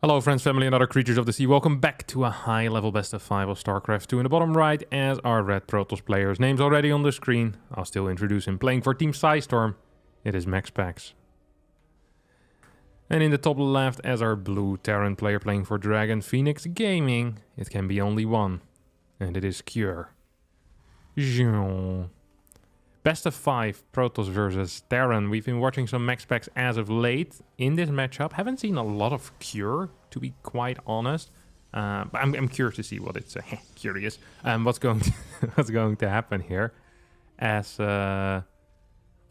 Hello friends, family and other creatures of the sea. Welcome back to a high level best of 5 of StarCraft 2. In the bottom right, as our red Protoss player's name's already on the screen, I'll still introduce him. Playing for Team Storm, it is MaxPax. And in the top left, as our blue Terran player playing for Dragon Phoenix Gaming, it can be only one. And it is Cure. Best of 5 Protoss versus Terran. We've been watching some MaxPax as of late in this matchup. Haven't seen a lot of Cure, to be quite honest. But I'm curious to see what it's curious. What's going to happen here? As well,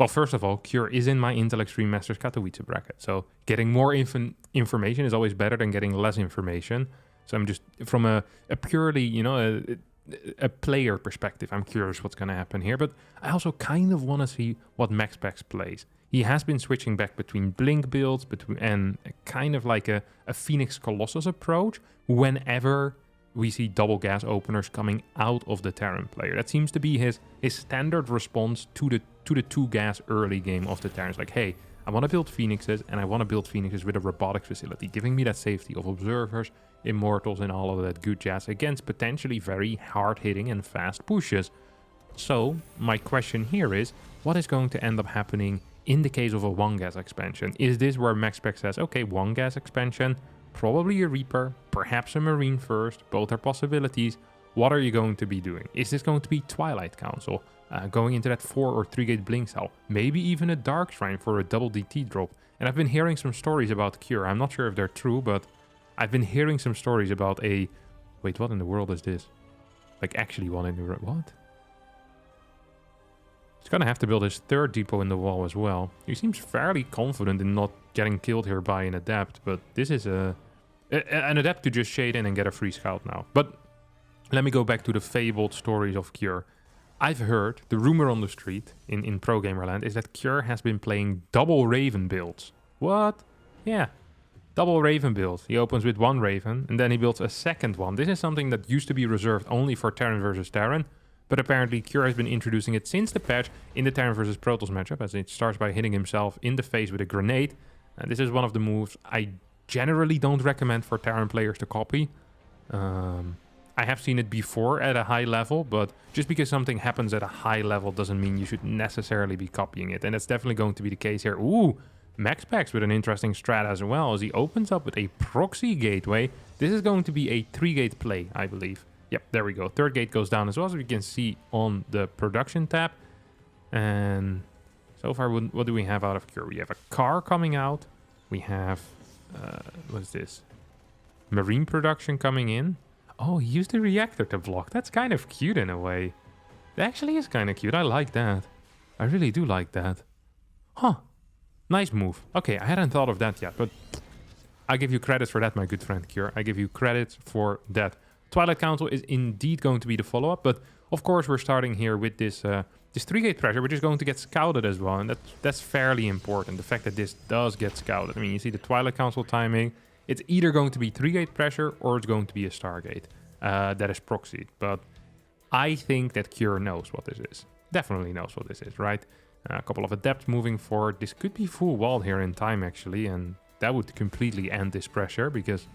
first of all, Cure is in my Intel Extreme Masters Katowice bracket, so getting more information is always better than getting less information. So I'm just from a purely, a player perspective, I'm curious what's going to happen here, but I also kind of want to see what MaxPax plays. He has been switching back between Blink builds and kind of like a Phoenix Colossus approach whenever we see double gas openers coming out of the Terran player. That seems to be his standard response to the 2 gas early game of the Terrans. Like, hey, I want to build Phoenixes, and I want to build Phoenixes with a robotics facility, giving me that safety of observers, immortals, and all of that good jazz against potentially very hard-hitting and fast pushes. So, my question here is, what is going to end up happening in the case of a 1-gas expansion? Is this where MaxPax says, okay, 1-gas expansion, probably a Reaper, perhaps a Marine first, both are possibilities. What are you going to be doing? Is this going to be Twilight Council? Going into that 4 or 3 gate blink cell, maybe even a Dark Shrine for a double DT drop. And I've been hearing some stories about Cure. I'm not sure if they're true, but I've been hearing some stories about a... Wait, what in the world is this? Like, actually one in the... What? He's gonna have to build his 3rd depot in the wall as well. He seems fairly confident in not getting killed here by an Adept, but this is an Adept to just shade in and get a free scout now. But let me go back to the fabled stories of Cure. I've heard, the rumor on the street in Pro Gamer Land is that Cure has been playing double Raven builds. What? Yeah, double Raven builds. He opens with 1 Raven and then he builds a 2nd one. This is something that used to be reserved only for Terran versus Terran, but apparently Cure has been introducing it since the patch in the Terran versus Protoss matchup, as it starts by hitting himself in the face with a grenade. And this is one of the moves I generally don't recommend for Terran players to copy. I have seen it before at a high level, but just because something happens at a high level doesn't mean you should necessarily be copying it. And that's definitely going to be the case here. Ooh, MaxPax with an interesting strat as well, as he opens up with a proxy gateway. This is going to be a 3-gate play, I believe. Yep, there we go. 3rd gate goes down as well, as we can see on the production tab. And so far, what do we have out of Cure? We have a car coming out. We have, what is this? Marine production coming in. Oh, he used the reactor to block. That's kind of cute in a way. It actually is kind of cute. I like that. I really do like that. Huh. Nice move. Okay, I hadn't thought of that yet, but I give you credits for that, my good friend Cure. I give you credits for that. Twilight Council is indeed going to be the follow-up, but of course we're starting here with this 3-gate pressure, which is going to get scouted as well, and that's fairly important. The fact that this does get scouted. I mean, you see the Twilight Council timing. It's either going to be 3-gate pressure or it's going to be a Stargate that is proxied. But I think that Cure knows what this is. Definitely knows what this is, right? A couple of Adepts moving forward. This could be full wall here in time, actually. And that would completely end this pressure because,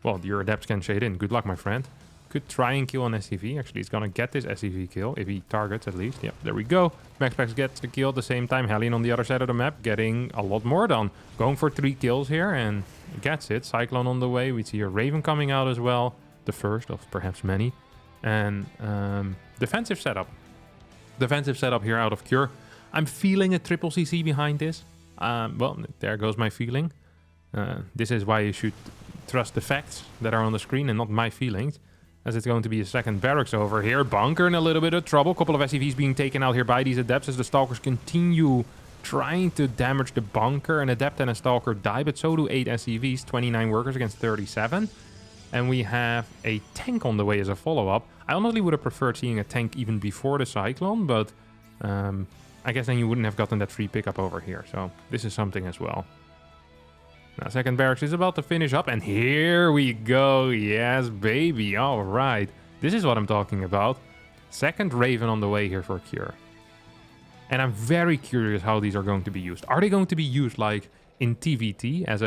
well, your Adepts can shade in. Good luck, my friend. Could try and kill an SCV. Actually, he's going to get this SCV kill if he targets at least. Yep, there we go. MaxPax gets the kill at the same time. Hellion on the other side of the map getting a lot more done. Going for 3 kills here and gets it. Cyclone on the way. We see a Raven coming out as well. The first of perhaps many. And defensive setup. Defensive setup here out of Cure. I'm feeling a triple CC behind this. Well, there goes my feeling. This is why you should trust the facts that are on the screen and not my feelings. As it's going to be a 2nd barracks over here. Bunker in a little bit of trouble. Couple of SCVs being taken out here by these Adepts as the Stalkers continue trying to damage the bunker. An Adept and a Stalker die, but so do 8 SCVs. 29 workers against 37. And we have a tank on the way as a follow-up. I honestly would have preferred seeing a tank even before the Cyclone, but I guess then you wouldn't have gotten that free pickup over here. So this is something as well. Now, 2nd barracks is about to finish up, and here we go. Yes, baby. All right. This is what I'm talking about. 2nd Raven on the way here for Cure. And I'm very curious how these are going to be used. Are they going to be used like in TVT as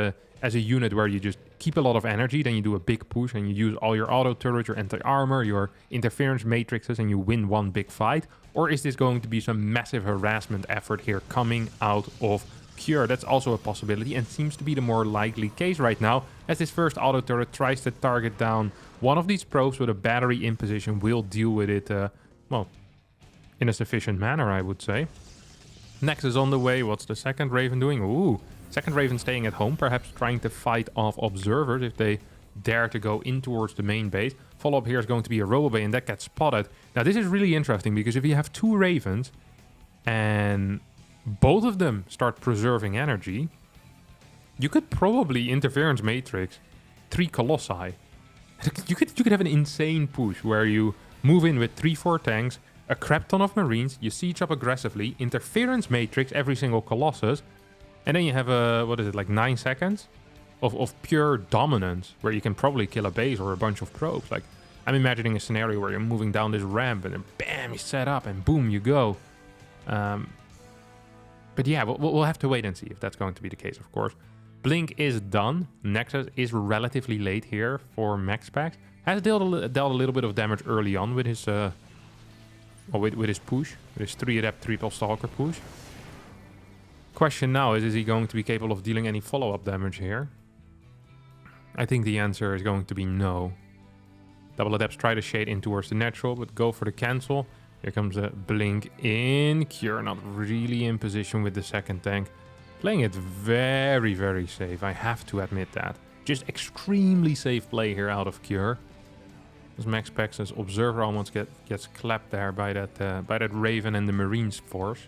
a unit where you just keep a lot of energy, then you do a big push and you use all your auto turrets, your anti-armor, your interference matrices, and you win one big fight? Or is this going to be some massive harassment effort here coming out of Cure? That's also a possibility and seems to be the more likely case right now, as this first auto turret tries to target down one of these probes with a battery in position. Will deal with it, well, in a sufficient manner, I would say. Next is on the way. What's the second Raven doing? Ooh, second Raven staying at home, perhaps trying to fight off observers if they dare to go in towards the main base. Follow-up here is going to be a Robobay, and that gets spotted. Now, this is really interesting, because if you have two Ravens and both of them start preserving energy, you could probably interference matrix 3 Colossi. You could have an insane push where you move in with 3-4 tanks, a crap ton of Marines, you siege up aggressively, interference matrix every single Colossus, and then you have a, what is it, like 9 seconds of pure dominance, where you can probably kill a base or a bunch of probes. Like, I'm imagining a scenario where you're moving down this ramp, and then bam, you set up, and boom, you go. But yeah, we'll have to wait and see if that's going to be the case, of course. Blink is done. Nexus is relatively late here for MaxPax. Has dealt a little bit of damage early on with his with his push, with his 3 Adept triple Stalker push. Question now is he going to be capable of dealing any follow-up damage here? I think the answer is going to be no. Double Adepts try to shade in towards the natural, but go for the cancel. Here comes a Blink in. Cure not really in position with the second tank. Playing it very, very safe. I have to admit that. Just extremely safe play here out of Cure. As MaxPax's Observer almost gets clapped there by that Raven and the Marines force.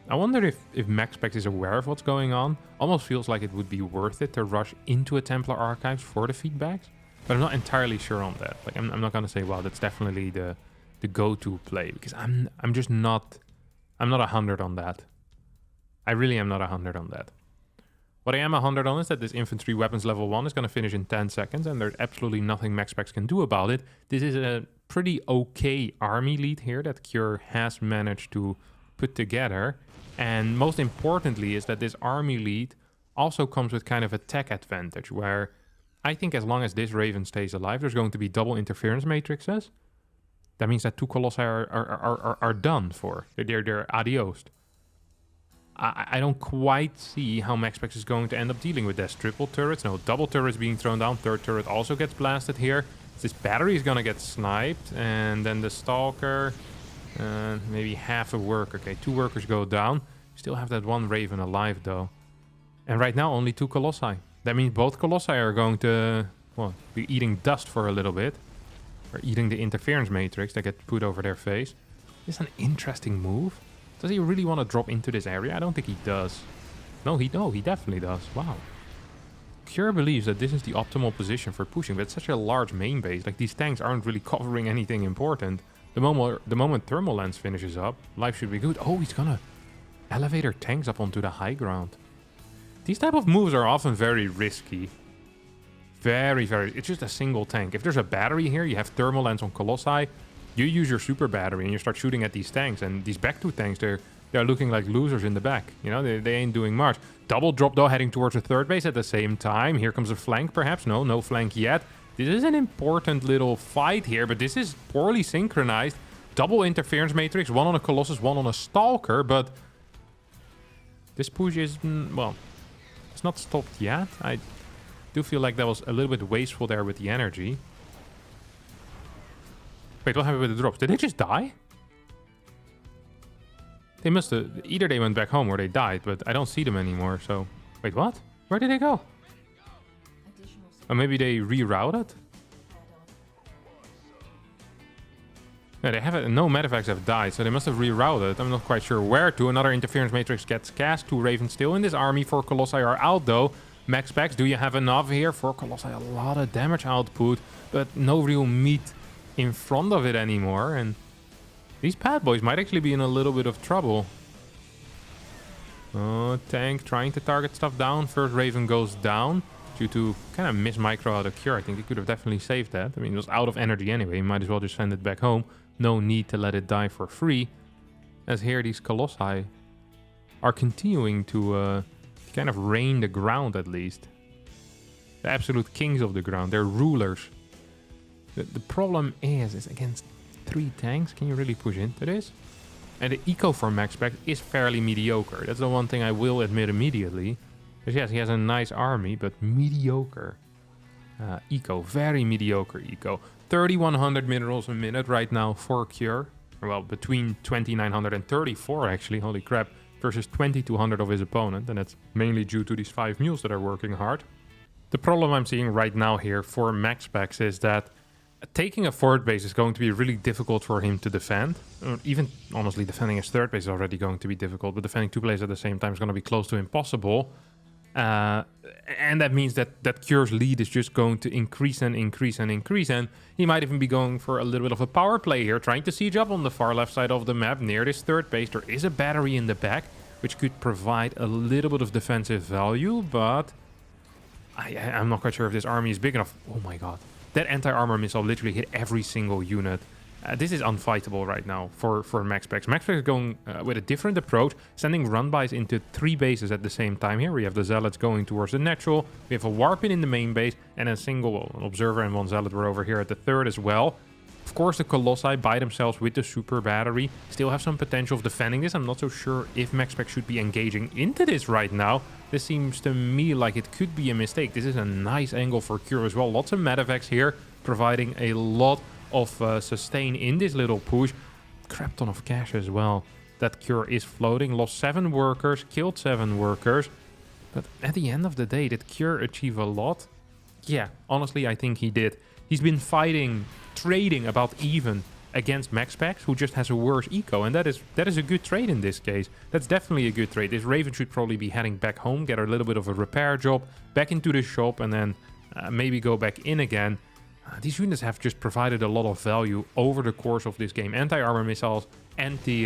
I wonder if MaxPax is aware of what's going on. Almost feels like it would be worth it to rush into a Templar Archives for the feedbacks. But I'm not entirely sure on that. Like, I'm not going to say, wow, that's definitely the go-to play. Because I'm not 100 on that. I really am not 100 on that. What I am 100 on is that this infantry weapons level 1 is going to finish in 10 seconds, and there's absolutely nothing MaxPax can do about it. This is a pretty okay army lead here that Cure has managed to put together. And most importantly is that this army lead also comes with kind of a tech advantage, where I think as long as this Raven stays alive, there's going to be double interference matrices. That means that 2 Colossi are done for. They're adios. I don't quite see how MaxPax is going to end up dealing with this. Triple turrets, no, double turrets being thrown down. Third turret also gets blasted here. This battery is going to get sniped. And then the Stalker, maybe half a worker. Okay, 2 workers go down. Still have that 1 Raven alive, though. And right now, only 2 Colossi. That means both Colossi are going to, well, be eating dust for a little bit. Or eating the interference matrix that gets put over their face. This is an interesting move. Does he really want to drop into this area? I don't think he does. No, he definitely does. Wow. Cure believes that this is the optimal position for pushing, but it's such a large main base. Like, these tanks aren't really covering anything important. The moment Thermal Lance finishes up, life should be good. Oh, he's gonna elevator tanks up onto the high ground. These type of moves are often very risky. Very, very... It's just a single tank. If there's a battery here, you have Thermal Lance on Colossi, you use your super battery and you start shooting at these tanks. And these back 2 tanks, they're looking like losers in the back. You know, they ain't doing much. Double drop, though, heading towards the third base at the same time. Here comes a flank, perhaps. No flank yet. This is an important little fight here, but this is poorly synchronized. Double interference matrix, 1 on a Colossus, 1 on a Stalker, but this push is, well, it's not stopped yet. I do feel like that was a little bit wasteful there with the energy. Wait, what happened with the drops? Did they just die? They must have... Either they went back home or they died, but I don't see them anymore, so... Wait, what? Where did they go? Or maybe they rerouted? Yeah, they haven't... No Medivacs have died, so they must have rerouted. I'm not quite sure where to. Another interference matrix gets cast. 2 Ravens still in this army. 4 Colossi are out, though. MaxPax, do you have enough here? 4 Colossi, a lot of damage output, but no real meat in front of it anymore, and these bad boys might actually be in a little bit of trouble. Oh, tank trying to target stuff down. First Raven goes down due to kind of miss micro out of Cure. I think he could have definitely saved that. I mean, it was out of energy anyway. You might as well just send it back home. No need to let it die for free. As here, these Colossi are continuing to kind of reign the ground at least. The absolute kings of the ground. They're rulers. The problem is against 3 tanks. Can you really push into this? And the eco for MaxPax is fairly mediocre. That's the one thing I will admit immediately. Because yes, he has a nice army, but mediocre. Eco, very mediocre eco. 3,100 minerals a minute right now for Cure. Well, between 2,900 and 34 actually, holy crap. Versus 2,200 of his opponent. And that's mainly due to these 5 mules that are working hard. The problem I'm seeing right now here for MaxPax is that taking a forward base is going to be really difficult for him to defend. Even, honestly, defending his third base is already going to be difficult, but defending 2 places at the same time is going to be close to impossible. And that means that Cure's lead is just going to increase and increase and increase, and he might even be going for a little bit of a power play here, trying to siege up on the far left side of the map near this third base. There is a battery in the back, which could provide a little bit of defensive value, but I'm not quite sure if this army is big enough. Oh my god. That anti-armor missile literally hit every single unit. This is unfightable right now for MaxPax. MaxPax is going with a different approach, sending run-bys into 3 bases at the same time here. We have the Zealots going towards the natural. We have a Warpin in the main base, and a single Observer and 1 Zealot were over here at the third as well. Of course, the Colossi by themselves with the super battery still have some potential of defending this. I'm not so sure if MaxPax should be engaging into this right now. This seems to me like it could be a mistake. This is a nice angle for Cure as well. Lots of medevacs here, providing a lot of sustain in this little push. Crap ton of cash as well. That Cure is floating. Lost 7 workers, killed 7 workers. But at the end of the day, did Cure achieve a lot? Yeah, honestly, I think he did. He's been fighting, trading about even against MaxPax, who just has a worse eco, and that is a good trade in this case. That's definitely a good trade. This Raven should probably be heading back home, get a little bit of a repair job, back into the shop, and then maybe go back in again. These units have just provided a lot of value over the course of this game. Anti-armor missiles and the,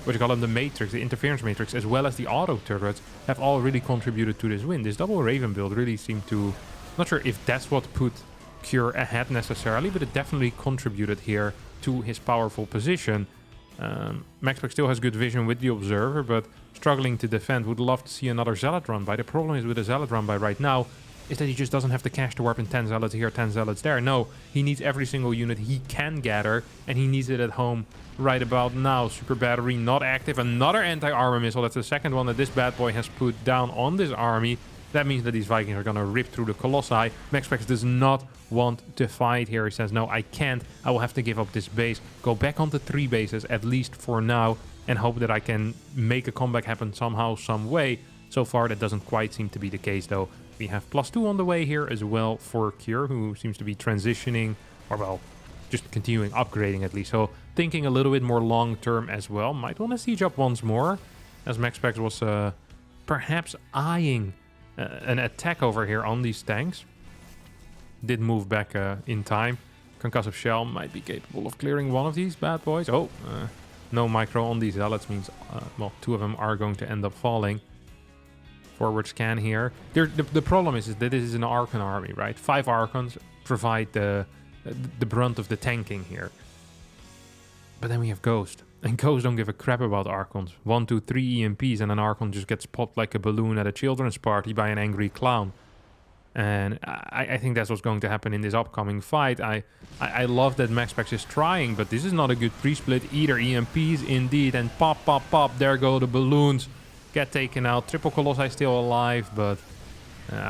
the matrix, the interference matrix, as well as the auto turrets have all really contributed to this win. This double Raven build really seemed to... Not sure if that's what put Cure ahead necessarily, but it definitely contributed here to his powerful position. MaxPax still has good vision with the Observer, but struggling to defend. Would love to see another Zealot run by. The problem is with a Zealot run by right now is that he just doesn't have the cash to warp in 10 Zealots here, 10 Zealots there. No, he needs every single unit he can gather, and he needs it at home right about now. Super battery not active. Another anti-armor missile. That's the second one that this bad boy has put down on this army. That means that these Vikings are going to rip through the Colossi. MaxPax does not want to fight here. He says, no, I can't. I will have to give up this base. Go back onto 3 bases, at least for now, and hope that I can make a comeback happen somehow, some way. So far, that doesn't quite seem to be the case, though. We have +2 on the way here as well for Cure, who seems to be transitioning, or well, just continuing upgrading at least. So thinking a little bit more long-term as well. Might want to siege up once more, as MaxPax was perhaps eyeing an attack over here on these tanks. Did move back in time. Concussive Shell might be capable of clearing one of these bad boys. Oh, no micro on these Zealots means, well, 2 of them are going to end up falling. Forward scan here. The problem is that this is an Archon army, right? 5 Archons provide the brunt of the tanking here. But then we have Ghost. And Ghosts don't give a crap about Archons. 1, 2, 3 EMPs and an Archon just gets popped like a balloon at a children's party by an angry clown. And I think that's what's going to happen in this upcoming fight. I love that MaxPax is trying, but this is not a good pre-split either. EMPs indeed, and pop, pop, pop. There go the balloons. Get taken out. Triple Colossi still alive, but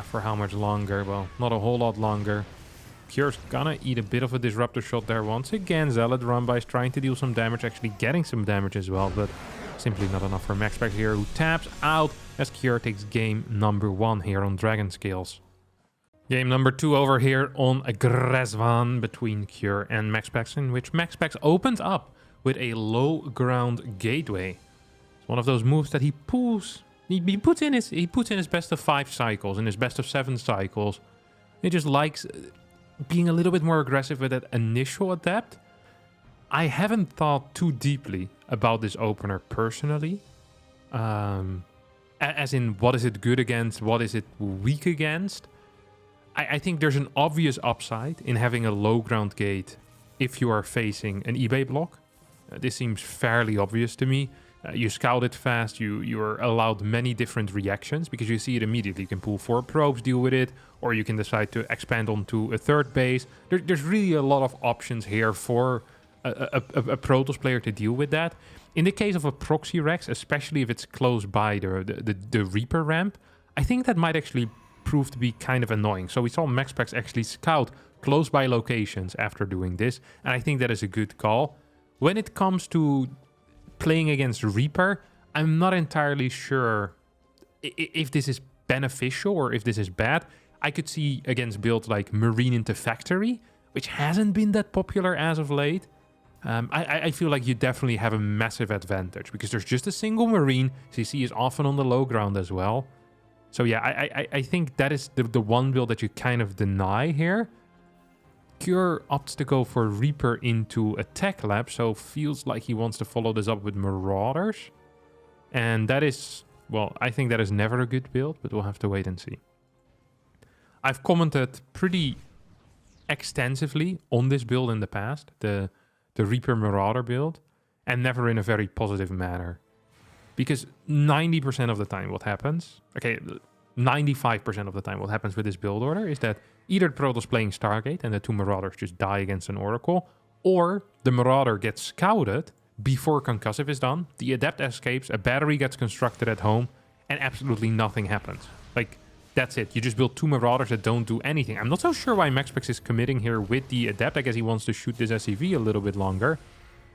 for how much longer? Well, not a whole lot longer. Cure's gonna eat a bit of a disruptor shot there once again. Zealot run-bys trying to deal some damage, actually getting some damage as well, but simply not enough for MaxPax here, who taps out as Cure takes game number 1 here on Dragon Scales. Game number 2 over here on Gresvan between Cure and MaxPax, in which MaxPax opens up with a low ground gateway. It's one of those moves that he pulls. He puts in his best of 5 cycles, in his best of 7 cycles. He just likes being a little bit more aggressive with that initial adept. I haven't thought too deeply about this opener personally. As in, what is it good against? What is it weak against? I think there's an obvious upside in having a low ground gate if you are facing an eBay block. This seems fairly obvious to me. You scout it fast, you're allowed many different reactions because you see it immediately. You can pull 4 probes, deal with it, or you can decide to expand onto a third base. There's really a lot of options here for a Protoss player to deal with that. In the case of a proxy Rex, especially if it's close by the Reaper ramp, I think that might actually prove to be kind of annoying. So we saw MaxPax actually scout close by locations after doing this, and I think that is a good call. When it comes to playing against Reaper, I'm not entirely sure if this is beneficial or if this is bad. I could see against builds like Marine into Factory, which hasn't been that popular as of late. I feel like you definitely have a massive advantage because there's just a single Marine. CC is often on the low ground as well. So yeah, I think that is the one build that you kind of deny here. Cure opts to go for Reaper into Attack Lab, so feels like he wants to follow this up with Marauders. And that is, well, I think that is never a good build, but we'll have to wait and see. I've commented pretty extensively on this build in the past, the Reaper Marauder build, and never in a very positive manner. Because 90% of the time what happens, okay, 95% of the time what happens with this build order is that either Protoss playing Stargate and the 2 Marauders just die against an Oracle, or the Marauder gets scouted before Concussive is done, the Adept escapes, a battery gets constructed at home, and absolutely nothing happens. Like, that's it. You just build 2 Marauders that don't do anything. I'm not so sure why MaxPax is committing here with the Adept. I guess he wants to shoot this SCV a little bit longer.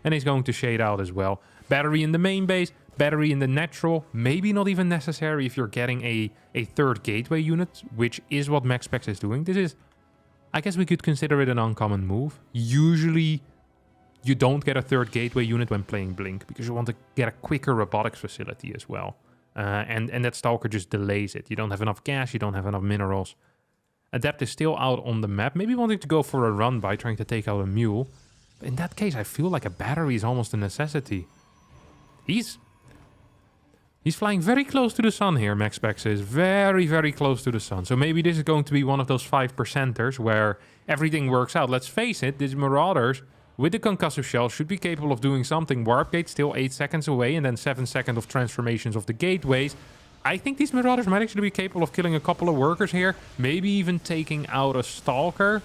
And he's going to shade out as well. Battery in the main base, battery in the natural. Maybe not even necessary if you're getting a third gateway unit, which is what MaxPax is doing. This is, I guess we could consider it an uncommon move. Usually, you don't get a third gateway unit when playing Blink because you want to get a quicker robotics facility as well. And that Stalker just delays it. You don't have enough gas, you don't have enough minerals. Adept is still out on the map, maybe wanting to go for a run by trying to take out a mule. But in that case, I feel like a battery is almost a necessity. He's flying very close to the sun here, MaxPax is. Very, very close to the sun. So maybe this is going to be one of those 5%ers where everything works out. Let's face it, these Marauders with the concussive shell should be capable of doing something. Warp gate still 8 seconds away and then 7 seconds of transformations of the gateways. I think these Marauders might actually be capable of killing a couple of workers here. Maybe even taking out a Stalker.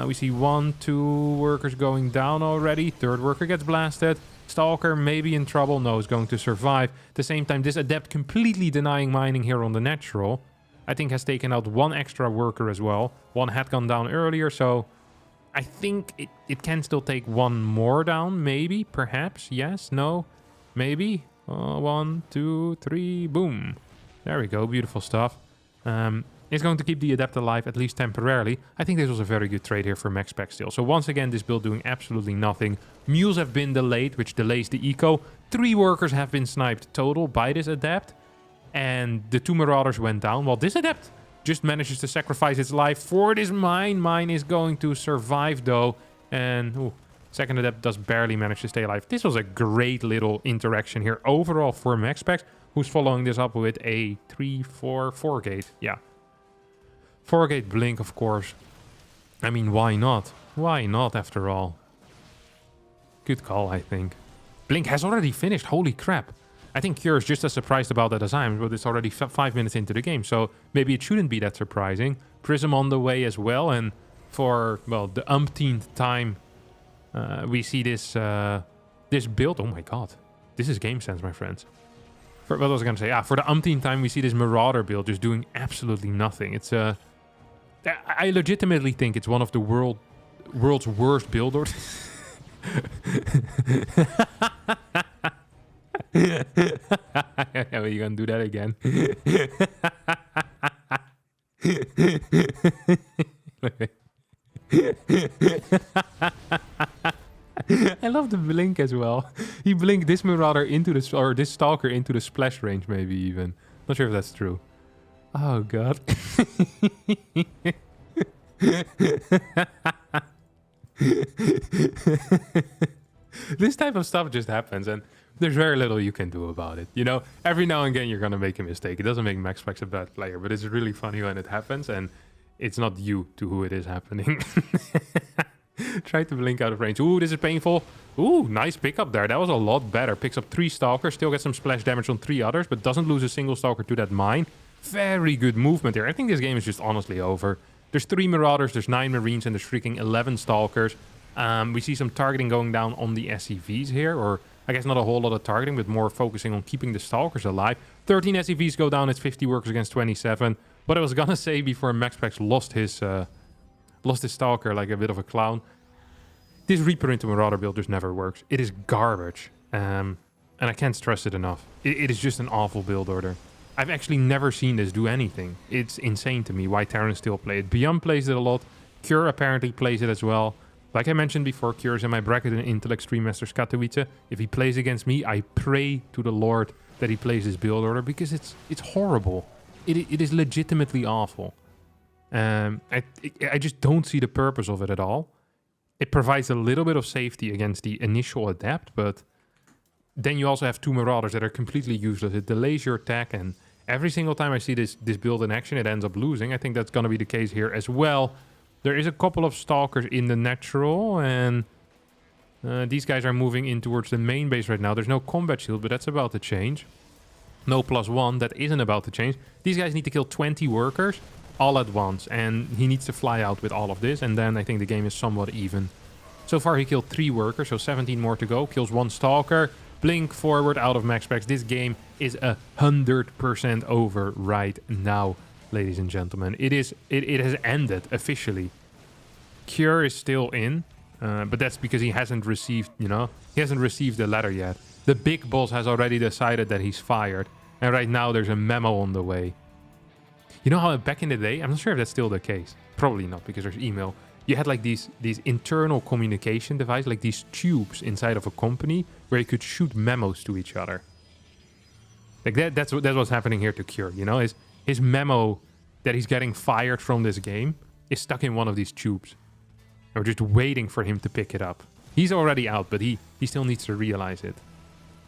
We see 1, 2 workers going down already. Third worker gets blasted. Stalker maybe in trouble. No, is going to survive. At the same time, this Adept completely denying mining here on the natural. I think has taken out 1 extra worker as well. 1 had gone down earlier, so I think it can still take 1 more down. Maybe, perhaps, yes, no, maybe. 1, 2, 3, boom. There we go, beautiful stuff. It's going to keep the Adept alive, at least temporarily. I think this was a very good trade here for MaxPax still. So once again, this build doing absolutely nothing. Mules have been delayed, which delays the eco. 3 workers have been sniped total by this Adept. And the 2 Marauders went down. While this Adept just manages to sacrifice its life for this mine. Mine is going to survive though. And second Adept does barely manage to stay alive. This was a great little interaction here overall for MaxPax, who's following this up with a 4 gate. Yeah. 4 gate Blink, of course. I mean, why not? Why not, after all? Good call, I think. Blink has already finished. Holy crap. I think Cure is just as surprised about that as I am, but it's already 5 minutes into the game, so maybe it shouldn't be that surprising. Prism on the way as well, and for, well, the umpteenth time, we see this this build. Oh my god. This is game sense, my friends. What was I going to say? For the umpteenth time, we see this Marauder build just doing absolutely nothing. It's I legitimately think it's one of the world's worst build orders. Are you gonna do that again? I love the blink as well. He blinked this Marauder into the, or this Stalker into the splash range, maybe even. Not sure if that's true. Oh god. This type of stuff just happens, and there's very little you can do about it. You know, every now and again you're gonna make a mistake. It doesn't make MaxPax a bad player, but it's really funny when it happens, and it's not you to who it is happening. Tried to blink out of range. Ooh, this is painful. Ooh, nice pickup there. That was a lot better. Picks up 3 Stalkers, still gets some splash damage on 3 others, but doesn't lose a single Stalker to that mine. Very good movement here. I think this game is just honestly over. There's 3 Marauders, there's 9 Marines, and there's freaking 11 Stalkers. We see some targeting going down on the SCVs here, or I guess not a whole lot of targeting, but more focusing on keeping the Stalkers alive. 13 SCVs go down, it's 50 workers against 27. What I was gonna say before MaxPax lost his Stalker like a bit of a clown. This Reaper into Marauder build just never works. It is garbage. And I can't stress it enough. It is just an awful build order. I've actually never seen this do anything. It's insane to me why Terran still play it. Beyond plays it a lot. Cure apparently plays it as well. Like I mentioned before, Cure is in my bracket in Intellect Stream Masters Katowice. If he plays against me, I pray to the Lord that he plays this build order because it's horrible. It is legitimately awful. I just don't see the purpose of it at all. It provides a little bit of safety against the initial Adept, but then you also have 2 Marauders that are completely useless. It delays your attack, and every single time I see this build in action, it ends up losing. I think that's going to be the case here as well. There is a couple of Stalkers in the natural, and these guys are moving in towards the main base right now. There's no combat shield, but that's about to change. No +1, that isn't about to change. These guys need to kill 20 workers all at once, and he needs to fly out with all of this, and then I think the game is somewhat even. So far he killed 3 workers, so 17 more to go. Kills 1 Stalker. Blink forward out of MaxPax. This game is 100% over right now, ladies and gentlemen. It has ended officially. Cure is still in, but that's because he hasn't received, he hasn't received the letter yet. The big boss has already decided that he's fired, and right now there's a memo on the way. You know how back in the day, I'm not sure if that's still the case. Probably not, because there's email. You had like these internal communication devices, like these tubes inside of a company where you could shoot memos to each other. Like that's what's happening here to Cure, His memo that he's getting fired from this game is stuck in one of these tubes. And we're just waiting for him to pick it up. He's already out, but he still needs to realize it.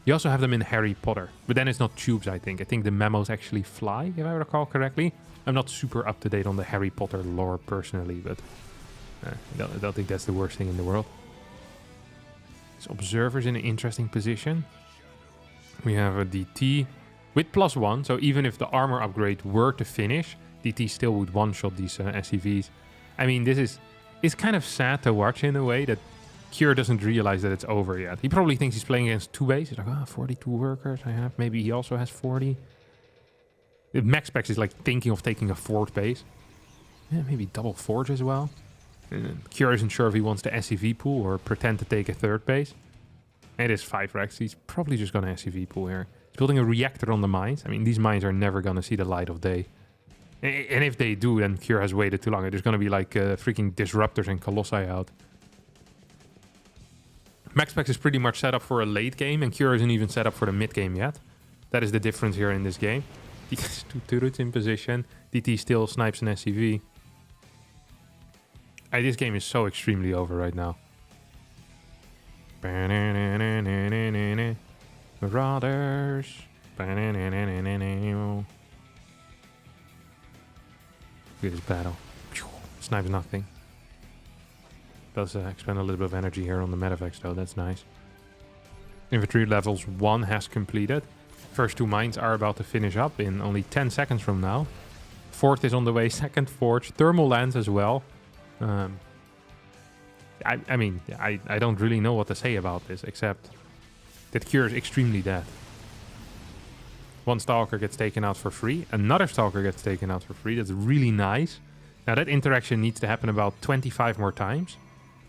You also have them in Harry Potter, but then it's not tubes, I think. I think the memos actually fly, if I recall correctly. I'm not super up to date on the Harry Potter lore personally, but I don't think that's the worst thing in the world. This Observer's in an interesting position. We have a DT with +1, so even if the armor upgrade were to finish, DT still would one-shot these SCVs. I mean, it's kind of sad to watch in a way that Cure doesn't realize that it's over yet. He probably thinks he's playing against 2 bases. He's like, 42 workers I have. Maybe he also has 40. MaxPax is like thinking of taking a 4th base. Yeah, maybe double forge as well. Cure isn't sure if he wants the SCV pool or pretend to take a 3rd base. It is 5 racks. He's probably just going to SCV pool here. He's building a reactor on the mines. I mean, these mines are never going to see the light of day. And if they do, then Cure has waited too long. There's going to be like freaking disruptors and colossi out. MaxPax is pretty much set up for a late game, and Cure isn't even set up for the mid game yet. That is the difference here in this game. He gets 2 turrets in position. DT still snipes an SCV. This game is so extremely over right now. Marauders. Look at this battle. Snipes nothing. Does expend a little bit of energy here on the medevacs though, that's nice. Infantry levels 1 has completed. First 2 mines are about to finish up in only 10 seconds from now. 4th is on the way, 2nd forge, thermal lands as well. I mean, I don't really know what to say about this, except that Cure is extremely dead. 1 Stalker gets taken out for free, another Stalker gets taken out for free. That's really nice. Now that interaction needs to happen about 25 more times.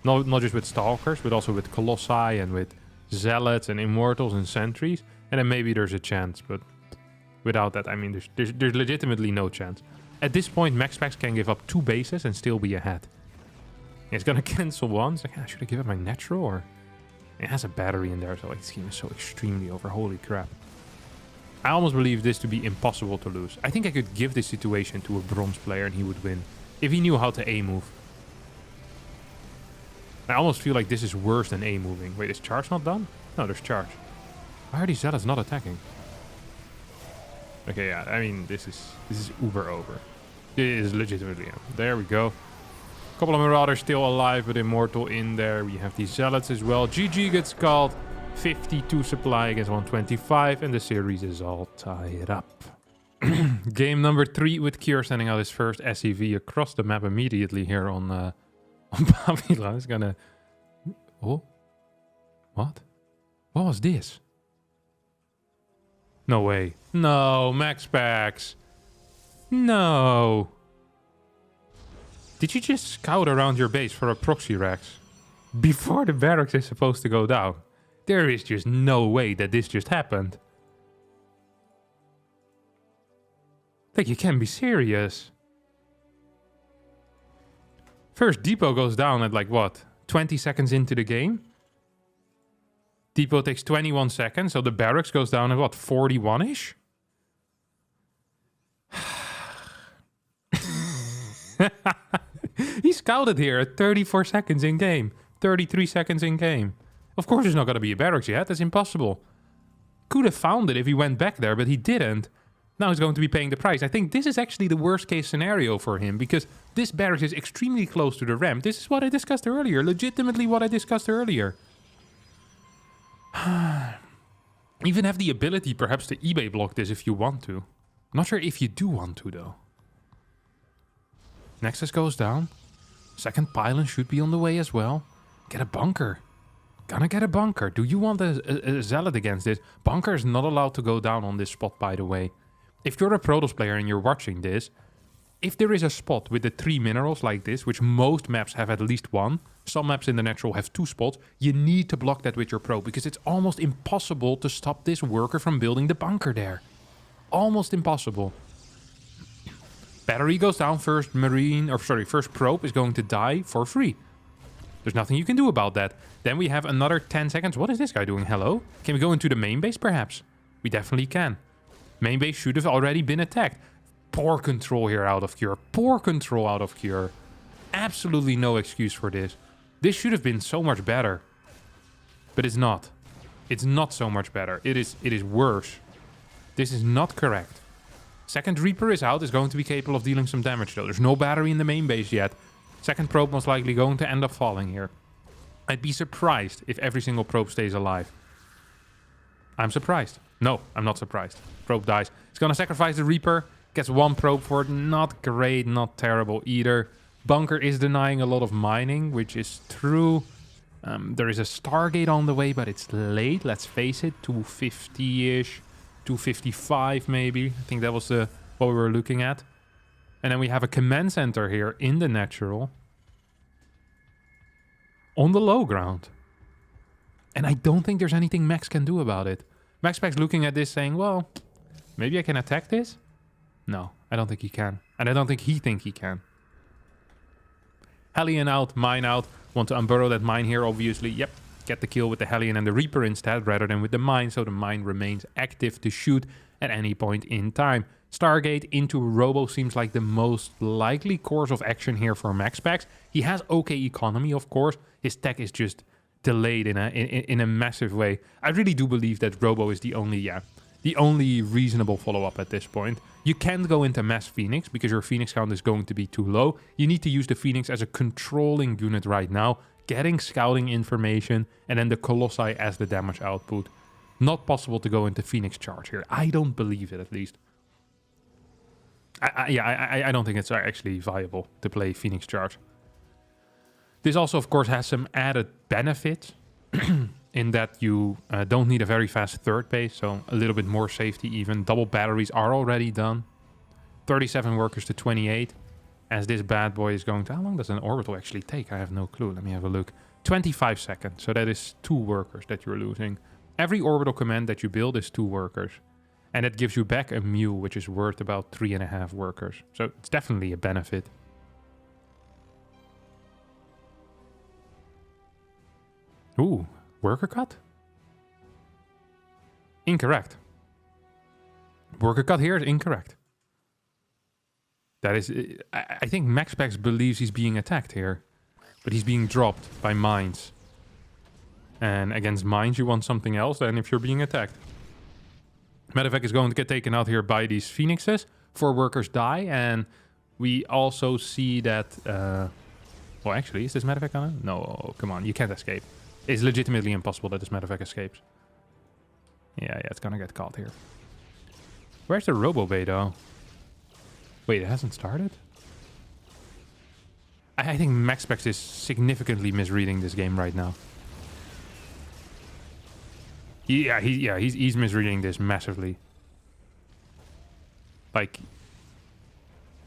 Not just with Stalkers, but also with Colossi and with Zealots and Immortals and Sentries. And then maybe there's a chance, but without that, I mean, there's legitimately no chance. At this point, MaxPax can give up 2 bases and still be ahead. It's gonna cancel 1. It's like, should I give up my natural? Or it has a battery in there, so like, this game is so extremely over. Holy crap. I almost believe this to be impossible to lose. I think I could give this situation to a bronze player and he would win. If he knew how to A-move. I almost feel like this is worse than A-moving. Wait, is charge not done? No, there's charge. Why are these Zealots not attacking? Okay, yeah, I mean, this is uber over. It is legitimately over. There we go. Couple of Marauders still alive, but Immortal in there. We have these Zealots as well. GG gets called. 52 supply against 125, and the series is all tied up. Game number 3 with Kier sending out his first SCV across the map immediately here on Babylon. It's gonna... Oh? What? What was this? No way. No, MaxPax. No. Did you just scout around your base for a proxy Rex? Before the barracks is supposed to go down? There is just no way that this just happened. Like, you can't be serious. First depot goes down at like what? 20 seconds into the game? Depot takes 21 seconds, so the barracks goes down at what? 41-ish? He scouted here at 34 seconds in game. 33 seconds in game. Of course there's not going to be a barracks yet. That's impossible. Could have found it if he went back there, but he didn't. Now he's going to be paying the price. I think this is actually the worst case scenario for him, because this barracks is extremely close to the ramp. This is what I discussed earlier. Legitimately what I discussed earlier. Even have the ability perhaps to eBay block this if you want to. Not sure if you do want to though. Nexus goes down. Second pylon should be on the way as well. Get a bunker. Gonna get a bunker. Do you want a zealot against this? Bunker is not allowed to go down on this spot, by the way. If you're a Protoss player and you're watching this, if there is a spot with the 3 minerals like this, which most maps have at least 1, some maps in the natural have 2 spots, you need to block that with your probe, because it's almost impossible to stop this worker from building the bunker there. Almost impossible. Battery goes down, first probe is going to die for free. There's nothing you can do about that. Then we have another 10 seconds. What is this guy doing? Hello? Can we go into the main base, perhaps? We definitely can. Main base should have already been attacked. Poor control here out of Cure. Poor control out of Cure. Absolutely no excuse for this. This should have been so much better. But it's not. It's not so much better. It is worse. This is not correct. Second Reaper is out. Is going to be capable of dealing some damage, though. There's no battery in the main base yet. Second probe most likely going to end up falling here. I'd be surprised if every single probe stays alive. I'm surprised. No, I'm not surprised. Probe dies. It's going to sacrifice the Reaper. Gets 1 probe for it. Not great, not terrible either. Bunker is denying a lot of mining, which is true. There is a Stargate on the way, but it's late. Let's face it. 250-ish. 255 maybe. I think that was what we were looking at. And then we have a command center here in the natural. On the low ground. And I don't think there's anything Max can do about it. MaxPax looking at this saying, well, maybe I can attack this? No, I don't think he can. And I don't think he thinks he can. Hellion out, mine out. Want to unburrow that mine here, obviously. Yep, get the kill with the Hellion and the Reaper instead, rather than with the mine. So the mine remains active to shoot at any point in time. Stargate into Robo seems like the most likely course of action here for MaxPax. He has okay economy, of course. His tech is just delayed in a massive way. I really do believe that Robo is the only reasonable follow-up at this point. You can't go into Mass Phoenix because your Phoenix count is going to be too low. You need to use the Phoenix as a controlling unit right now, getting scouting information, and then the Colossi as the damage output. Not possible to go into Phoenix Charge here. I don't believe it, at least. I don't think it's actually viable to play Phoenix Charge. This also, of course, has some added benefits in that you don't need a very fast third base, so a little bit more safety even. Double batteries are already done. 37 workers to 28, as this bad boy is going to... How long does an orbital actually take? I have no clue. Let me have a look. 25 seconds, so that is 2 workers that you're losing. Every orbital command that you build is 2 workers. And it gives you back a mule, which is worth about 3.5 workers. So it's definitely a benefit. Ooh, worker cut? Incorrect. Worker cut here is incorrect. That is... I think MaxPax believes he's being attacked here. But he's being dropped by mines. And against mines you want something else than if you're being attacked. Medevac is going to get taken out here by these Phoenixes. 4 workers die, and we also see that Well, actually, is this medevac on it? No, come on, you can't escape. It's legitimately impossible that this medevac escapes. Yeah, it's gonna get caught here. Where's the Robo-Bay, though? Wait, it hasn't started? I think MaxPax is significantly misreading this game right now. He's misreading this massively. Like,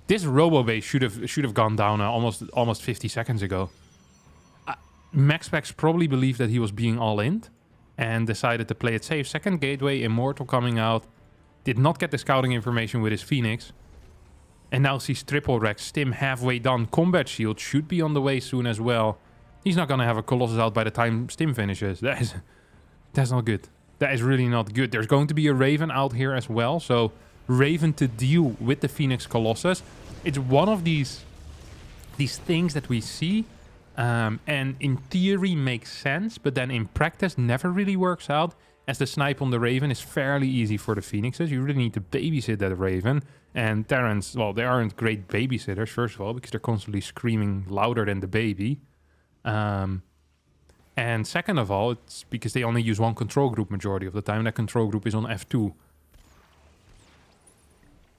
this Robo-Bay should have gone down almost 50 seconds ago. MaxPax probably believed that he was being all-in and decided to play it safe. Second gateway, Immortal coming out. Did not get the scouting information with his Phoenix. And now sees triple Rex. Stim halfway done. Combat Shield should be on the way soon as well. He's not going to have a Colossus out by the time Stim finishes. That's not good. That is really not good. There's going to be a Raven out here as well. So Raven to deal with the Phoenix Colossus. It's one of these things that we see. And in theory makes sense. But then in practice never really works out. As the snipe on the Raven is fairly easy for the Phoenixes. You really need to babysit that Raven. And Terrans, well, they aren't great babysitters, first of all, because they're constantly screaming louder than the baby. And second of all, it's because they only use one control group majority of the time. That control group is on F2.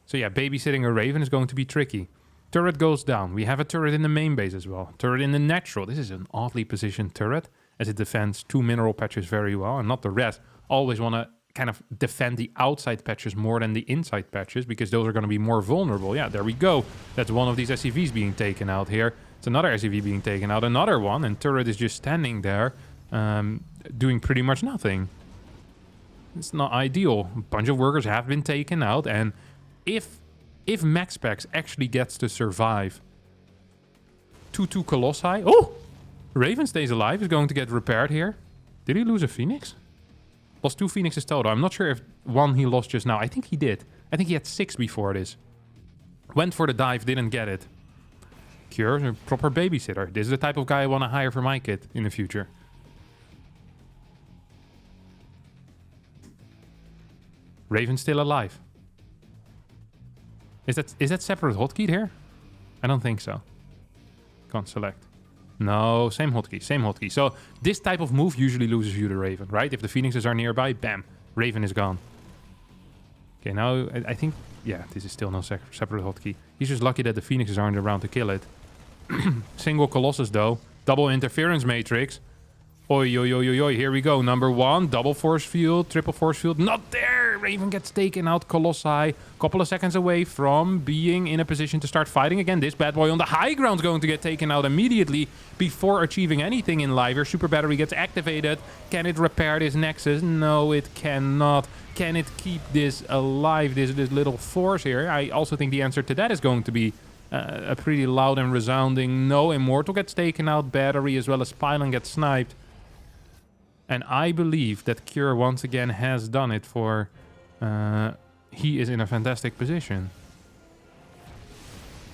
So yeah, babysitting a Raven is going to be tricky. Turret goes down. We have a turret in the main base as well. Turret in the natural. This is an oddly positioned turret, as it defends 2 mineral patches very well, and not the rest. Always want to kind of defend the outside patches more than the inside patches, because those are going to be more vulnerable. Yeah, there we go. That's one of these SCVs being taken out here. It's another SCV being taken out, another one, and turret is just standing there, doing pretty much nothing. It's not ideal. A bunch of workers have been taken out, and if MaxPax actually gets to survive 2-2 Colossi... Oh! Raven stays alive, is going to get repaired here. Did he lose a Phoenix? Lost 2 Phoenixes total. I'm not sure if one he lost just now. I think he did. I think he had 6 before this. Went for the dive, didn't get it. Cure, a proper babysitter. This is the type of guy I want to hire for my kid in the future. Raven's still alive. Is that separate hotkeyed here? I don't think so. Can't select. No, same hotkey. So this type of move usually loses you the Raven, right? If the Phoenixes are nearby, bam, Raven is gone. Okay, now I think, yeah, this is still no separate hotkey. He's just lucky that the Phoenixes aren't around to kill it. Single Colossus though, double interference matrix. Oi, oi, oi, oi, oi, here we go. Number 1, double force field, triple force field, not there! Raven gets taken out, Colossi. Couple of seconds away from being in a position to start fighting again. This bad boy on the high ground is going to get taken out immediately before achieving anything in live. Your super battery gets activated. Can it repair this Nexus? No, it cannot. Can it keep this alive, this little force here? I also think the answer to that is going to be a pretty loud and resounding no. Immortal gets taken out, battery as well as Pylon gets sniped. And I believe that Cure once again has done it for... he is in a fantastic position.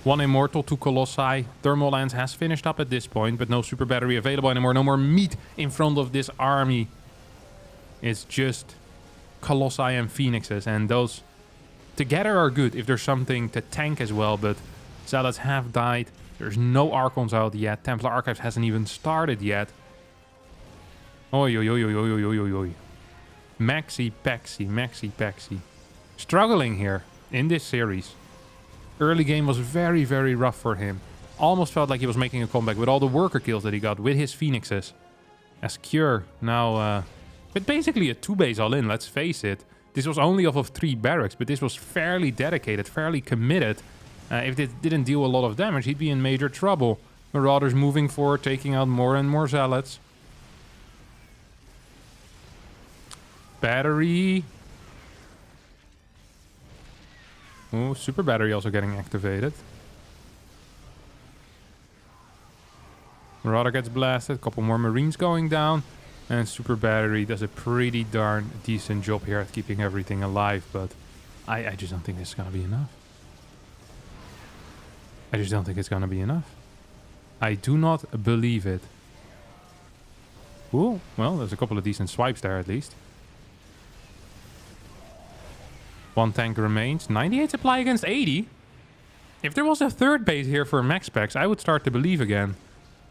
1 Immortal, 2 Colossi. Thermal Lance has finished up at this point, but no super battery available anymore. No more meat in front of this army. It's just Colossi and Phoenixes. And those together are good if there's something to tank as well. But Zealots have died. There's no Archons out yet. Templar Archives hasn't even started yet. Oi, oi, oi, oi, oi, oi, oi, oi. Maxi. Struggling here in this series. Early game was very, very rough for him. Almost felt like he was making a comeback with all the worker kills that he got with his Phoenixes. As Cure now... but basically a 2-base all-in, let's face it. This was only off of 3 barracks, but this was fairly dedicated, fairly committed. If it didn't deal a lot of damage, he'd be in major trouble. Marauders moving forward, taking out more and more Zealots. Battery. Oh, super battery also getting activated. Marauder gets blasted. A couple more Marines going down. And super battery does a pretty darn decent job here at keeping everything alive. But I just don't think this is going to be enough. I just don't think it's going to be enough. I do not believe it. Ooh, well, there's a couple of decent swipes there at least. 1 tank remains. 98 supply against 80. If there was a 3rd base here for MaxPax, I would start to believe again.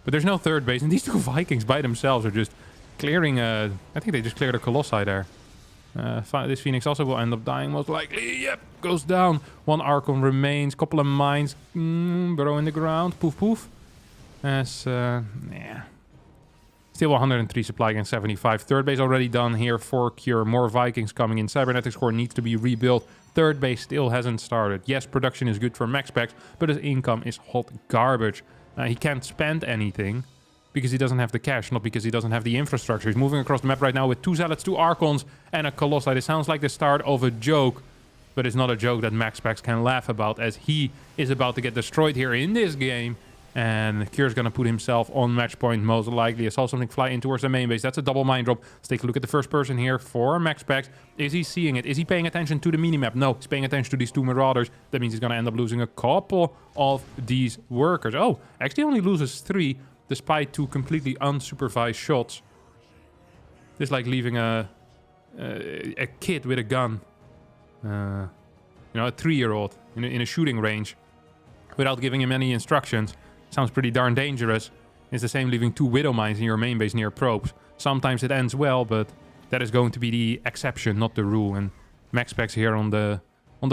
But there's no third base, and these two Vikings by themselves are just clearing I think they just cleared a Colossi there. This Phoenix also will end up dying most likely. Yep, goes down. One Archon remains. Couple of mines. Burrow in the ground. Poof, poof. Yeah. Still 103 supply against 75. Third base already done here for Cure. More Vikings coming in. Cybernetics core needs to be rebuilt. Third base still hasn't started. Yes, production is good for MaxPax, but his income is hot garbage. He can't spend anything because he doesn't have the cash, not because he doesn't have the infrastructure. He's moving across the map right now with 2 Zealots, 2 Archons, and a Colossi. This sounds like the start of a joke, but it's not a joke that MaxPax can laugh about, as he is about to get destroyed here in this game. And Cure's gonna put himself on match point most likely. I saw something fly in towards the main base. That's a double mine drop. Let's take a look at the first person here for MaxPax. Is he seeing it? Is he paying attention to the minimap? No, he's paying attention to these 2 Marauders. That means he's gonna end up losing a couple of these workers. Oh, actually only loses 3 despite 2 completely unsupervised shots. Just like leaving a kid with a gun. You know, a 3-year-old in a shooting range without giving him any instructions. Sounds pretty darn dangerous. It's the same leaving 2 Widow Mines in your main base near probes. Sometimes it ends well, but that is going to be the exception, not the rule. And MaxPax here on the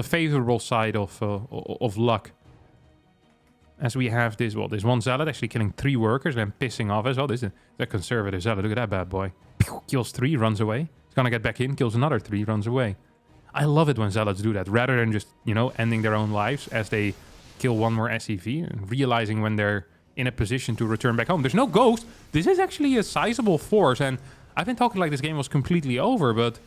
favorable side of luck. As we have this, well, this one Zealot actually killing 3 workers and pissing off as well. This is a conservative Zealot. Look at that bad boy. Kills 3, runs away. He's gonna get back in, kills another 3, runs away. I love it when Zealots do that, rather than just, you know, ending their own lives as they kill one more SCV and realizing when they're in a position to return back home. There's no ghost. This is actually a sizable force, and I've been talking like this game was completely over, but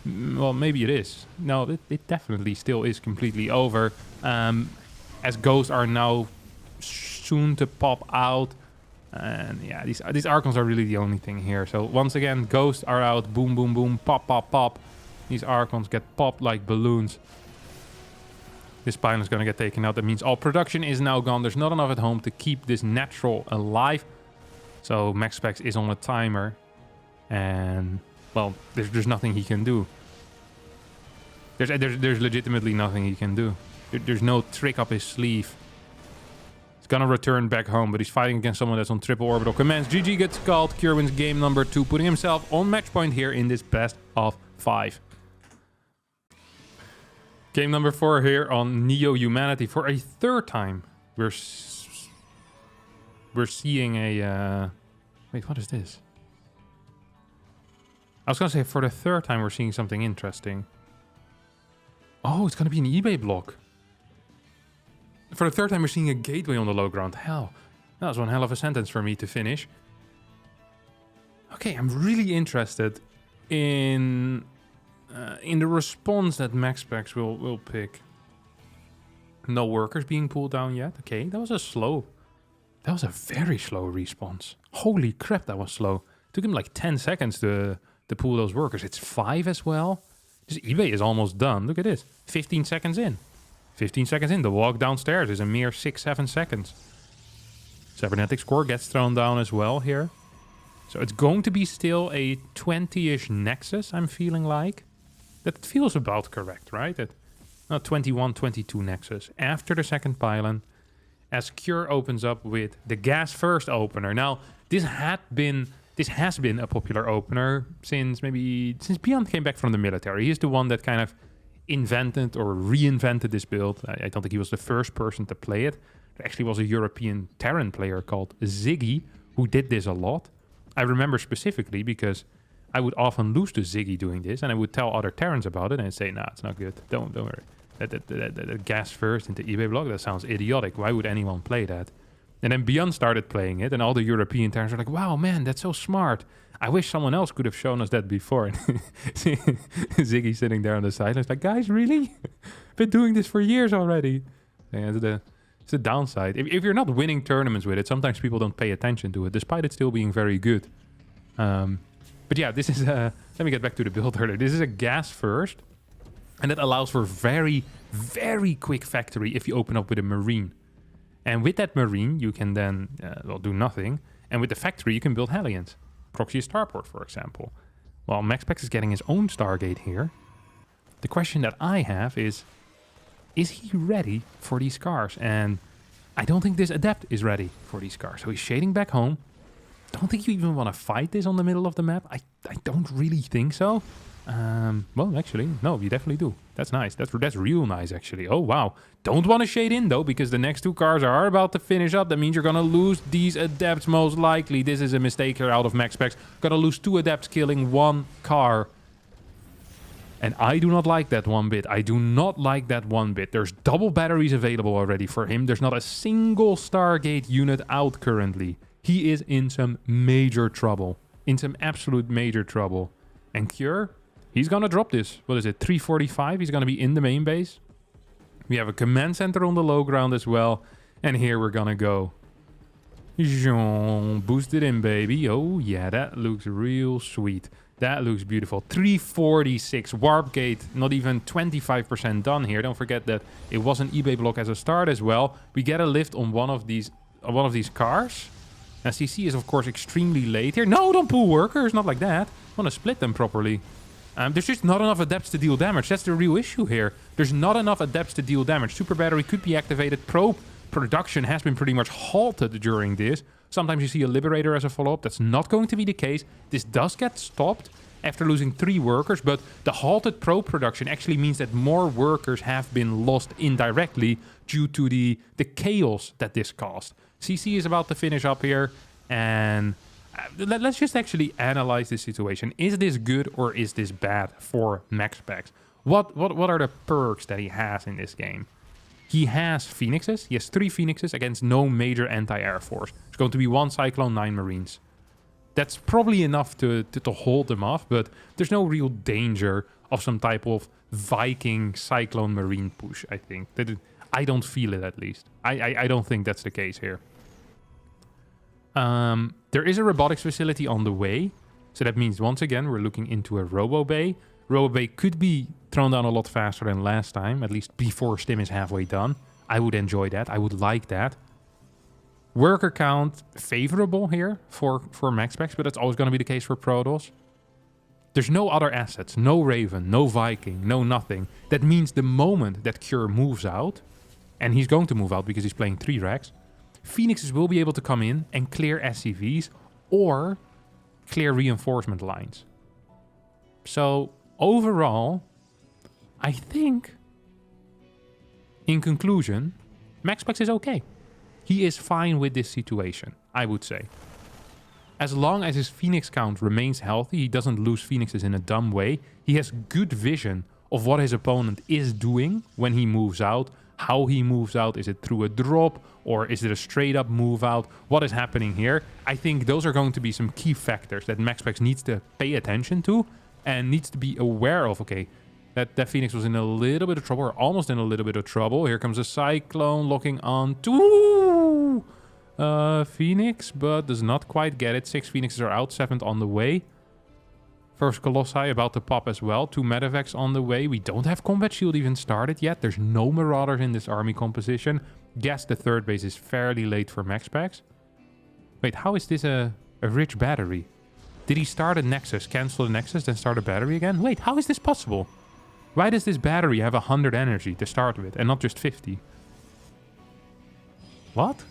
well, maybe it is. No, it definitely still is completely over, as ghosts are now soon to pop out. And yeah, these Archons are really the only thing here. So once again, ghosts are out. Boom, boom, boom. Pop, pop, pop. These Archons get popped like balloons. This pylon is going to get taken out. That means all production is now gone. There's not enough at home to keep this natural alive. So MaxPax is on a timer. And, well, there's nothing he can do. There's legitimately nothing he can do. There's no trick up his sleeve. He's going to return back home, but he's fighting against someone that's on triple orbital commands. GG gets called. Cure wins game number 2, putting himself on match point here in this best of 5. Game number 4 here on Neo Humanity. For a 3rd time, we're seeing a... Wait, what is this? I was going to say, for the 3rd time, we're seeing something interesting. Oh, it's going to be an eBay block. For the 3rd time, we're seeing a gateway on the low ground. Hell, that was one hell of a sentence for me to finish. Okay, I'm really interested in the response that MaxPax will pick. No workers being pulled down yet. Okay, that was a very slow response. Holy crap, that was slow. It took him like 10 seconds to pull those workers. It's 5 as well. This eBay is almost done. Look at this. 15 seconds in. 15 seconds in. The walk downstairs is a mere 6-7 seconds. Cybernetics core gets thrown down as well here. So it's going to be still a 20-ish Nexus, I'm feeling like. That feels about correct, right? 21, 22 Nexus. After the second pylon, as Cure opens up with the gas first opener. Now, this has been a popular opener since Beyond came back from the military. He's the one that kind of invented or reinvented this build. I don't think he was the first person to play it. There actually was a European Terran player called Ziggy who did this a lot. I remember specifically because I would often lose to Ziggy doing this, and I would tell other Terrans about it and say, nah, it's not good. Don't worry. That gas first into eBay block, that sounds idiotic. Why would anyone play that? And then Beyond started playing it, and all the European Terrans were like, wow, man, that's so smart. I wish someone else could have shown us that before. And Ziggy sitting there on the side, and it's like, guys, really? Been doing this for years already. And it's the downside. If you're not winning tournaments with it, sometimes people don't pay attention to it, despite it still being very good. But yeah, this is let me get back to the build earlier. This is a gas first, and that allows for very, very quick factory if you open up with a Marine. And with that Marine, you can then, do nothing. And with the factory, you can build Hellions. Proxy a starport, for example. Well, MaxPax is getting his own Stargate here. The question that I have is he ready for these cars? And I don't think this Adept is ready for these cars. So he's shading back home. Don't think you even want to fight this on the middle of the map. I don't really think so. Well, actually, no, you definitely do. That's nice. That's real nice, actually. Oh, wow. Don't want to shade in, though, because the next two cars are about to finish up. That means you're going to lose these Adepts most likely. This is a mistake here out of MaxPax. Going to lose 2 Adepts killing 1 car. And I do not like that one bit. I do not like that one bit. There's double batteries available already for him. There's not a single Stargate unit out currently. He is in some major trouble. In some absolute major trouble. And Cure, he's going to drop this. What is it? 345. He's going to be in the main base. We have a command center on the low ground as well. And here we're going to go. Boost it in, baby. Oh, yeah, that looks real sweet. That looks beautiful. 346 warp gate, not even 25% done here. Don't forget that it was an eBay block as a start as well. We get a lift on one of these cars. Now CC is of course extremely late here. No, don't pull workers, not like that. I want to split them properly. There's just not enough adepts to deal damage. That's the real issue here. There's not enough adepts to deal damage. Super battery could be activated. Probe production has been pretty much halted during this. Sometimes you see a Liberator as a follow-up. That's not going to be the case. This does get stopped after losing 3 workers, but the halted probe production actually means that more workers have been lost indirectly due to the chaos that this caused. CC is about to finish up here, and let's just actually analyze this situation. Is this good or is this bad for MaxPax? What are the perks that he has in this game? He has Phoenixes. He has 3 Phoenixes against no major anti-air force. It's going to be 1 Cyclone, 9 Marines. That's probably enough to hold them off, but there's no real danger of some type of Viking Cyclone Marine push, I think. I don't feel it, at least. I don't think that's the case here. There is a robotics facility on the way. So that means, once again, we're looking into a Robo Bay. Robo Bay could be thrown down a lot faster than last time, at least before Stim is halfway done. I would enjoy that. I would like that. Worker count favorable here for MaxPax, but that's always going to be the case for Protoss. There's no other assets, no Raven, no Viking, no nothing. That means the moment that Cure moves out, and he's going to move out because he's playing 3 racks, Phoenixes will be able to come in and clear SCVs or clear reinforcement lines. So overall, I think, in conclusion, MaxPax is okay. He is fine with this situation, I would say. As long as his Phoenix count remains healthy, he doesn't lose Phoenixes in a dumb way. He has good vision of what his opponent is doing when he moves out. How he moves out. Is it through a drop or is it a straight up move out? What is happening here? I think those are going to be some key factors that MaxPax needs to pay attention to and needs to be aware of. Okay, that Phoenix was in a little bit of trouble, or almost in a little bit of trouble. Here comes a Cyclone locking on to Phoenix, but does not quite get it. 6 Phoenixes are out, 7th on the way. First Colossi about to pop as well. 2 Medevacs on the way. We don't have Combat Shield even started yet. There's no Marauders in this army composition. Guess the 3rd base is fairly late for MaxPax. Wait, how is this a rich battery? Did he start a Nexus, cancel the Nexus, then start a battery again? Wait, how is this possible? Why does this battery have 100 energy to start with and not just 50? What?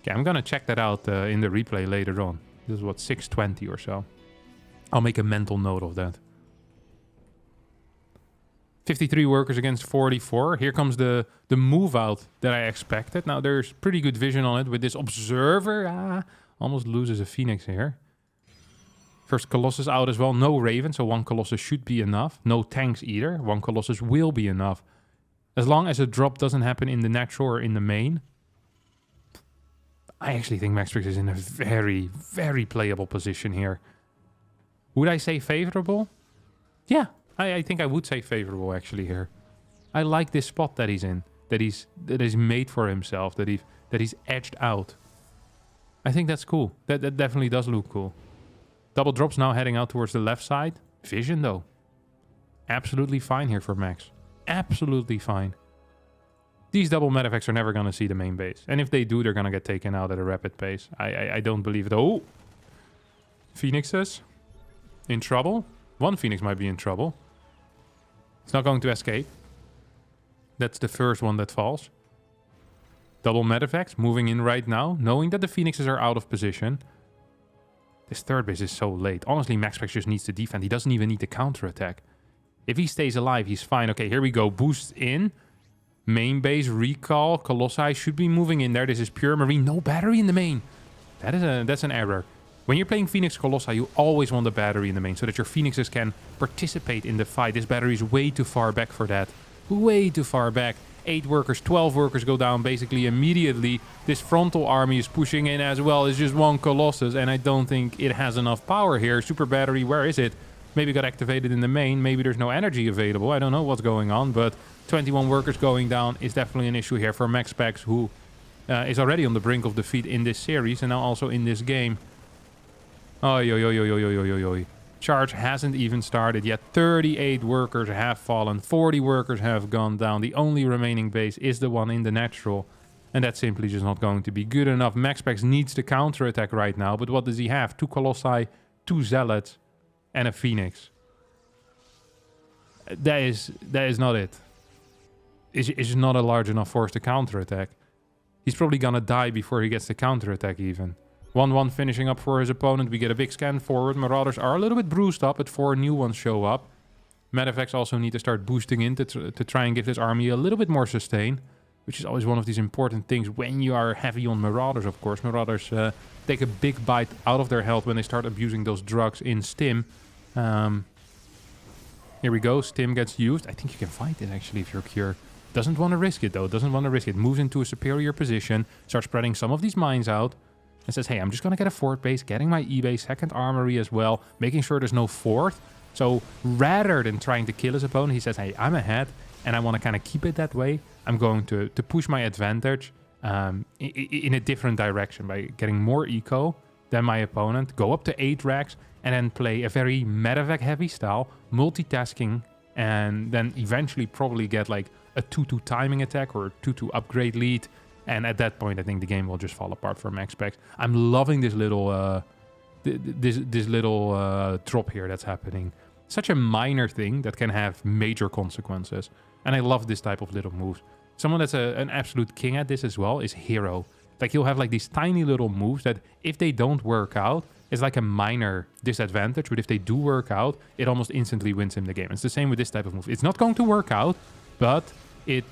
Okay, I'm gonna check that out in the replay later on. This is what, 620 or so. I'll make a mental note of that. 53 workers against 44. Here comes the move out that I expected. Now there's pretty good vision on it with this observer. Almost loses a Phoenix here. First Colossus out as well. No Raven, so 1 Colossus should be enough. No tanks either. 1 Colossus will be enough. As long as a drop doesn't happen in the natural or in the main. I actually think MaxPax is in a very, very playable position here. Would I say favorable? Yeah, I think I would say favorable actually here. I like this spot that he's in. That he's made for himself. That he's edged out. I think that's cool. That definitely does look cool. Double drops now heading out towards the left side. Vision though. Absolutely fine here for Max. Absolutely fine. These double medevacs are never going to see the main base. And if they do, they're going to get taken out at a rapid pace. I don't believe it. Oh! Phoenixes. In trouble. 1 Phoenix might be in trouble. It's not going to escape. That's the first one that falls. Double medevacs moving in right now, knowing that the Phoenixes are out of position. This third base is so late. Honestly, MaxPax just needs to defend. He doesn't even need to counterattack. If he stays alive, he's fine. Okay, here we go. Boost in. Main base, recall. Colossi should be moving in there. This is pure marine. No battery in the main. That's an error. When you're playing Phoenix Colossi, you always want the battery in the main so that your Phoenixes can participate in the fight. This battery is way too far back for that. Way too far back. 8 workers, 12 workers go down basically immediately. This frontal army is pushing in as well. It's just one Colossus, and I don't think it has enough power here. Super battery, where is it? Maybe got activated in the main. Maybe there's no energy available. I don't know what's going on, but 21 workers going down is definitely an issue here for MaxPax, who is already on the brink of defeat in this series and now also in this game. Oi, oi, oi, oi, oi, oi, oi, oi. Charge hasn't even started yet. 38 workers have fallen. 40 workers have gone down. The only remaining base is the one in the natural. And that's simply just not going to be good enough. MaxPax needs to counterattack right now. But what does he have? 2 Colossi, 2 Zealots, and a Phoenix. That is not it. It's not a large enough force to counterattack. He's probably gonna die before he gets to counterattack even. 1-1 finishing up for his opponent. We get a big scan forward. Marauders are a little bit bruised up, but 4 new ones show up. Medevacs also need to start boosting in to try and give this army a little bit more sustain, which is always one of these important things when you are heavy on Marauders, of course. Marauders take a big bite out of their health when they start abusing those drugs in Stim. Here we go. Stim gets used. I think you can fight it, actually, if you're Cure. Doesn't want to risk it, though. Doesn't want to risk it. Moves into a superior position. Starts spreading some of these mines out. And says, hey, I'm just going to get a 4th base, getting my E-base, 2nd armory as well, making sure there's no 4th. So rather than trying to kill his opponent, he says, hey, I'm ahead, and I want to kind of keep it that way. I'm going to push my advantage in a different direction by getting more eco than my opponent, go up to 8 racks, and then play a very medevac-heavy style, multitasking, and then eventually probably get like a 2-2 timing attack or a 2-2 upgrade lead. And at that point, I think the game will just fall apart for MaxPax. I'm loving this little this little drop here that's happening. Such a minor thing that can have major consequences. And I love this type of little moves. Someone that's an absolute king at this as well is Hero. Like, he'll have like these tiny little moves that if they don't work out, it's like a minor disadvantage. But if they do work out, it almost instantly wins him the game. It's the same with this type of move. It's not going to work out, but it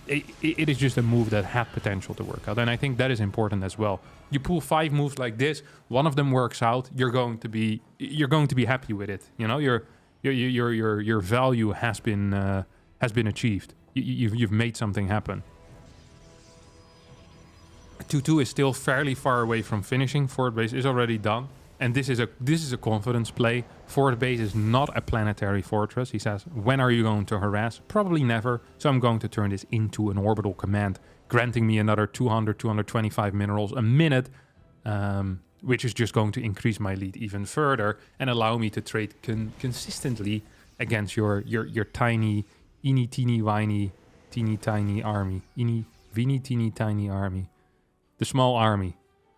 is just a move that had potential to work out. And I think that is important as well. You pull 5 moves like this, one of them works out, you're going to be happy with it. You know, your value has been achieved. You've made something happen. 2-2 is still fairly far away from finishing. 4th base is already done. And this is a confidence play. 4th base is not a planetary fortress. He says, when are you going to harass? Probably never. So I'm going to turn this into an orbital command, granting me another 200, 225 minerals a minute, which is just going to increase my lead even further and allow me to trade consistently against your tiny, eeny, teeny, whiny, teeny, tiny army. Eeny, weeny, teeny, tiny army. The small army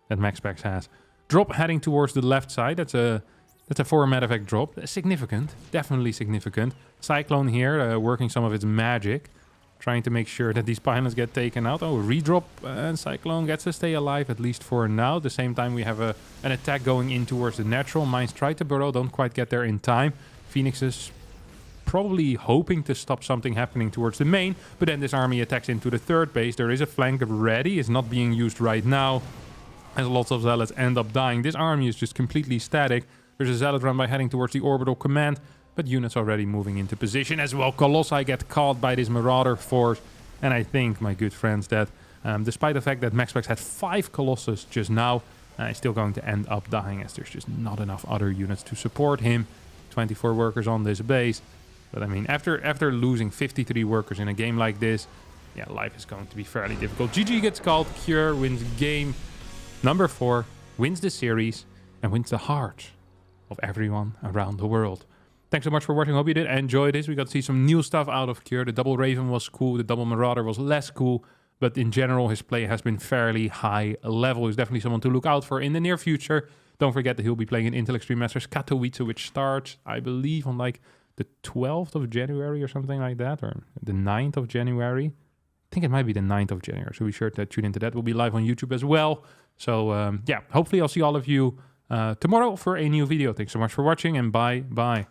that MaxPax has. Drop heading towards the left side. That's a 4 medevac drop. Significant. Definitely significant. Cyclone here working some of its magic. Trying to make sure that these pylons get taken out. Oh, redrop and Cyclone gets to stay alive at least for now. At the same time we have an attack going in towards the natural. Mines try to burrow. Don't quite get there in time. Phoenix is probably hoping to stop something happening towards the main. But then this army attacks into the 3rd base. There is a flank ready. It's not being used right now. As lots of zealots end up dying. This army is just completely static. There's a zealot run by heading towards the orbital command, but units already moving into position as well. Colossi get caught by this marauder force, and I think, my good friends, that despite the fact that MaxPax had 5 Colossus just now, he's still going to end up dying as there's just not enough other units to support him. 24 workers on this base, but I mean, after losing 53 workers in a game like this, yeah, life is going to be fairly difficult. GG gets called. Cure wins game number 4, wins the series, and wins the heart of everyone around the world. Thanks so much for watching. Hope you did enjoy this. We got to see some new stuff out of Cure. The double Raven was cool. The double Marauder was less cool. But in general, his play has been fairly high level. He's definitely someone to look out for in the near future. Don't forget that he'll be playing in Intel Extreme Masters Katowice, which starts, I believe, on like the 12th of January or something like that. Or the 9th of January. think it might be the 9th of January. So be sure to tune into that. We'll be live on YouTube as well. So yeah, hopefully I'll see all of you tomorrow for a new video. Thanks so much for watching, and bye.